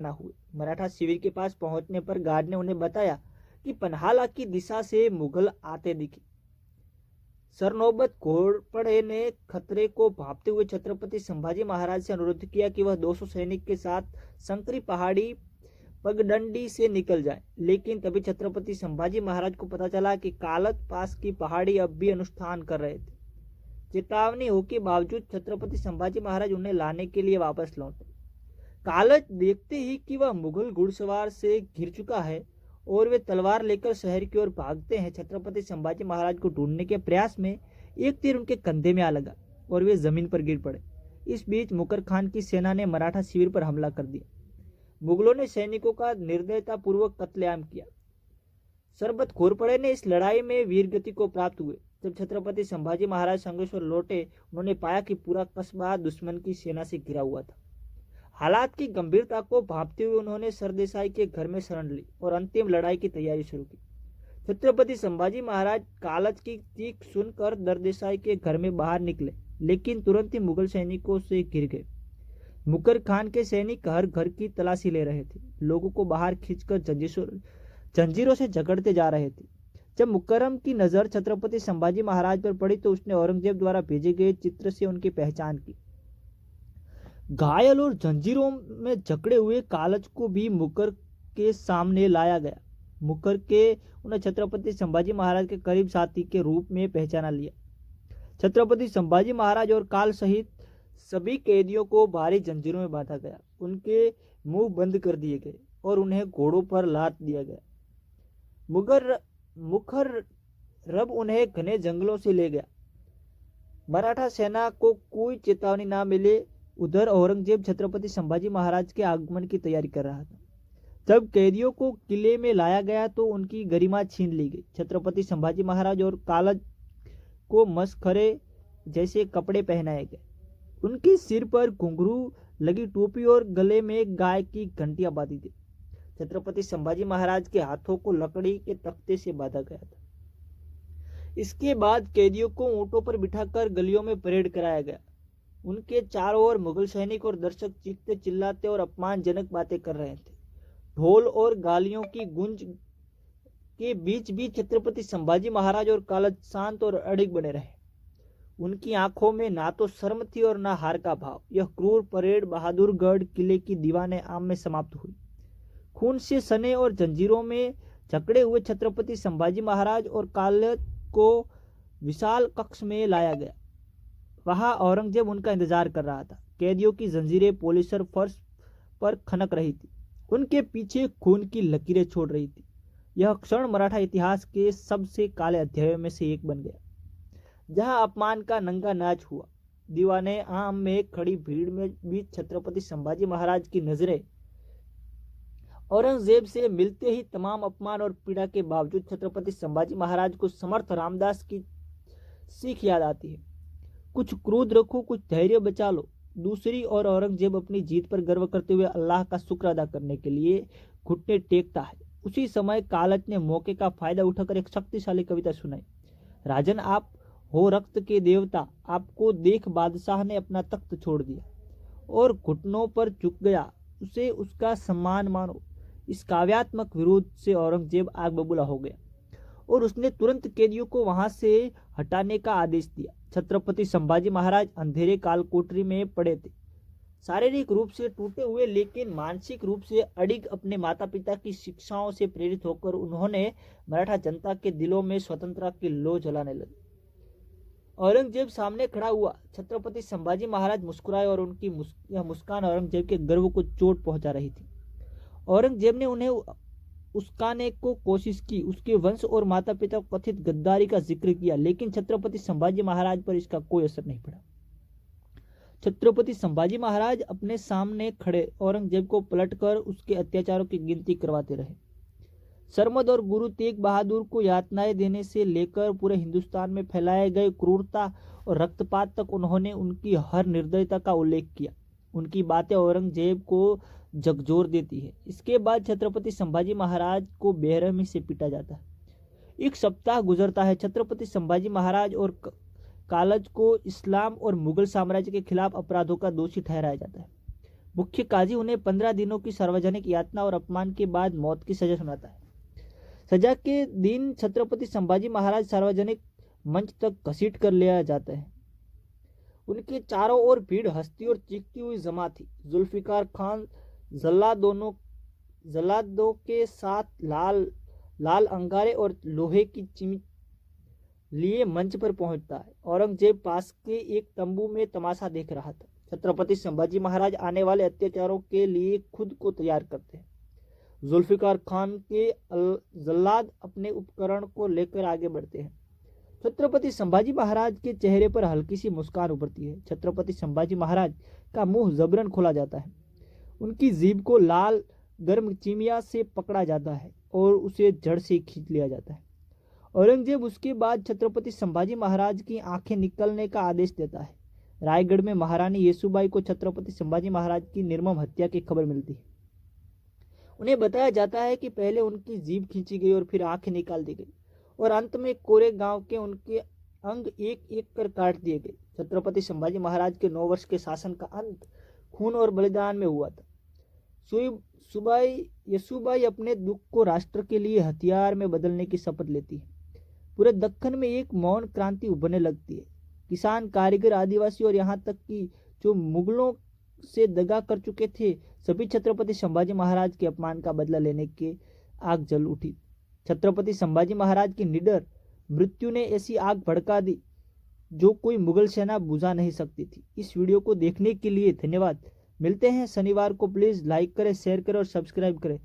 न हुए। मराठा शिविर के पास पहुंचने पर गार्ड ने उन्हें बताया कि पन्हाला की दिशा से मुगल आते दिखे। सरनौबत घोरपड़े ने खतरे को भांपते हुए छत्रपति संभाजी महाराज से अनुरोध किया कि वह 200 सैनिक के साथ संकरी पहाड़ी पगडंडी से निकल जाए। लेकिन तभी छत्रपति संभाजी महाराज को पता चला कि कालच पास की पहाड़ी अब भी अनुष्ठान कर रहे थे। चेतावनी हो के बावजूद छत्रपति संभाजी महाराज उन्हें लाने के लिए वापस लौटे। कालच देखते ही कि वह मुगल घुड़सवार से घिर चुका है और वे तलवार लेकर शहर की ओर भागते हैं। छत्रपति संभाजी महाराज को ढूंढने के प्रयास में एक तीर उनके कंधे में आ लगा और वे जमीन पर गिर पड़े। इस बीच मुकर खान की सेना ने मराठा शिविर पर हमला कर दिया। मुगलों ने सैनिकों का निर्दयता पूर्वक कत्लेआम किया। सरबत घोरपड़े ने इस लड़ाई में वीरगति को प्राप्त हुए। जब छत्रपति संभाजी महाराज संगमेश्वर लौटे, उन्होंने पाया कि पूरा कस्बा दुश्मन की सेना से घिरा हुआ था। हालात की गंभीरता को भांपते हुए उन्होंने सरदेसाई के घर में शरण ली और अंतिम लड़ाई की तैयारी शुरू की। छत्रपति संभाजी महाराज कालच की चीख सुनकर दरदेसाई के घर में बाहर निकले, लेकिन तुरंत ही मुगल सैनिकों से घिर गए। मुकर खान के सैनिक हर घर की तलाशी ले रहे थे, लोगों को बाहर खींचकर जंजीरों से झगड़ते जा रहे थे। जब मुकर्रम की नजर छत्रपति संभाजी महाराज पर पड़ी तो उसने औरंगजेब द्वारा भेजे गए चित्र से उनकी पहचान की। घायल और जंजीरों में जकड़े हुए कालच को भी मुकर के सामने लाया गया। मुकर के उन्हें छत्रपति संभाजी महाराज के करीब साथी के रूप में पहचाना लिया। छत्रपति संभाजी महाराज और काल सहित सभी कैदियों को भारी जंजीरों में बांधा गया। उनके मुंह बंद कर दिए गए और उन्हें घोड़ों पर लाद दिया गया। मुखर रब उन्हें घने जंगलों से ले गया। मराठा सेना को कोई चेतावनी ना मिले। उधर औरंगजेब छत्रपति संभाजी महाराज के आगमन की तैयारी कर रहा था। जब कैदियों को किले में लाया गया तो उनकी गरिमा छीन ली गई। छत्रपति संभाजी महाराज और कालच को मसखरे जैसे कपड़े पहनाए गए। उनके सिर पर घुंघरू लगी टोपी और गले में गाय की घंटियां बांधी थी। छत्रपति संभाजी महाराज के हाथों को लकड़ी के तख्ते से बांधा गया था। इसके बाद कैदियों को ऊंटों पर बिठाकर गलियों में परेड कराया गया। उनके चारों ओर मुगल सैनिक और दर्शक चीखते चिल्लाते और अपमानजनक बातें कर रहे थे। ढोल और गालियों की गूंज के बीच भी छत्रपति संभाजी महाराज और कालच शांत और अडिग बने रहे। उनकी आंखों में ना तो शर्म थी और ना हार का भाव। यह क्रूर परेड बहादुरगढ़ किले की दीवाने आम में समाप्त हुई। खून से सने और जंजीरों में जकड़े हुए छत्रपति संभाजी महाराज और कालच को विशाल कक्ष में लाया गया। वहां औरंगजेब उनका इंतजार कर रहा था। कैदियों की जंजीरें पोलिसर फर्श पर खनक रही थी। उनके पीछे खून की लकीरें छोड़ रही थी। यह क्षण मराठा इतिहास के सबसे काले अध्यायों में से एक बन गया, जहां अपमान का नंगा नाच हुआ। दीवाने आम में खड़ी भीड़ में बीच छत्रपति संभाजी महाराज की नजरें औरंगजेब से मिलते ही तमाम अपमान और पीड़ा के बावजूद छत्रपति संभाजी महाराज को समर्थ रामदास की सीख याद आती है, कुछ क्रोध रखो, कुछ धैर्य बचा लो। दूसरी ओर औरंगजेब अपनी जीत पर गर्व करते हुए अल्लाह का शुक्र अदा करने के लिए घुटने टेकता है। उसी समय कालच ने मौके का फायदा उठाकर एक शक्तिशाली कविता सुनाई। राजन, आप हो रक्त के देवता, आपको देख बादशाह ने अपना तख्त छोड़ दिया और घुटनों पर झुक गया, उसे उसका सम्मान मानो। इस काव्यात्मक विरोध से औरंगजेब आग बबूला हो गया और उसने तुरंत कैदियों को वहां से हटाने का आदेश दिया। छत्रपति संभाजी महाराज अंधेरे काल कोठरी में पड़े थे, शारीरिक रूप से टूटे हुए लेकिन मानसिक रूप से अडिग। अपने माता पिता की शिक्षाओं से प्रेरित होकर उन्होंने मराठा जनता के दिलों में स्वतंत्रता की लौ जलाने लगे। औरंगजेब सामने खड़ा हुआ। छत्रपति संभाजी महाराज मुस्कुराए और उनकी यह मुस्कान औरंगजेब के गर्व को चोट पहुंचा रही थी। औरंगजेब ने उन्हें उस्काने को कोशिश की, उसके वंश और माता पिता को कथित गद्दारी का जिक्र किया, लेकिन छत्रपति संभाजी महाराज पर इसका कोई असर नहीं पड़ा। छत्रपति संभाजी महाराज अपने सामने खड़े औरंगजेब को पलटकर उसके अत्याचारों की गिनती करवाते रहे। सरमद और गुरु तेग बहादुर को यातनाएं देने से लेकर पूरे हिंदुस्तान में फैलाए गए क्रूरता और रक्तपात तक उन्होंने उनकी हर निर्दयता का उल्लेख किया। उनकी बातें औरंगजेब को झकझोर देती है। इसके बाद छत्रपति संभाजी महाराज को बेरहमी से पीटा जाता है। एक सप्ताह गुजरता है। छत्रपति संभाजी महाराज और कालच को इस्लाम और मुगल साम्राज्य के खिलाफ अपराधों का दोषी ठहराया जाता है। मुख्य काजी उन्हें 15 दिनों की सार्वजनिक यातना और अपमान के बाद मौत की सजा सुनाता है। सजा के दिन छत्रपति संभाजी महाराज सार्वजनिक मंच तक घसीट कर लिया जाता है। उनके चारों ओर भीड़ हंसती और चीखती हुई जमा थी। जुल्फिकार खान जल्लादों के साथ लाल अंगारे और लोहे की चिमटी लिए मंच पर पहुंचता है। औरंगजेब पास के एक तंबू में तमाशा देख रहा था। छत्रपति संभाजी महाराज आने वाले अत्याचारों के लिए खुद को तैयार करते हैं। जुल्फिकार खान के जल्लाद अपने उपकरण को लेकर आगे बढ़ते हैं। छत्रपति संभाजी महाराज के चेहरे पर हल्की सी मुस्कान उभरती है। छत्रपति संभाजी महाराज का मुंह जबरन खोला जाता है। उनकी जीभ को लाल गर्म चिमिया से पकड़ा जाता है और उसे जड़ से खींच लिया जाता है। औरंगजेब उसके बाद छत्रपति संभाजी महाराज की आंखें निकलने का आदेश देता है। रायगढ़ में महारानी येसुबाई को छत्रपति संभाजी महाराज की निर्मम हत्या की खबर मिलती है। उन्हें बताया जाता है कि पहले उनकी जीभ खींची गई और फिर आंखें निकाल दी गई और अंत में कोरे गांव के उनके अंग एक एक कर काट दिए गए। छत्रपति संभाजी महाराज के 9 वर्ष के शासन का अंत खून और बलिदान में हुआ था। येसुबाई अपने दुख को राष्ट्र के लिए हथियार में बदलने की शपथ लेती है। पूरे दक्कन में एक मौन क्रांति उभरने लगती है। किसान, कारीगर, आदिवासी और यहाँ तक कि जो मुगलों से दगा कर चुके थे, सभी छत्रपति संभाजी महाराज के अपमान का बदला लेने के आग जल उठी। छत्रपति संभाजी महाराज की निडर मृत्यु ने ऐसी आग भड़का दी जो कोई मुगल सेना बुझा नहीं सकती थी। इस वीडियो को देखने के लिए धन्यवाद। मिलते हैं शनिवार को। प्लीज लाइक करें, शेयर करें और सब्सक्राइब करें।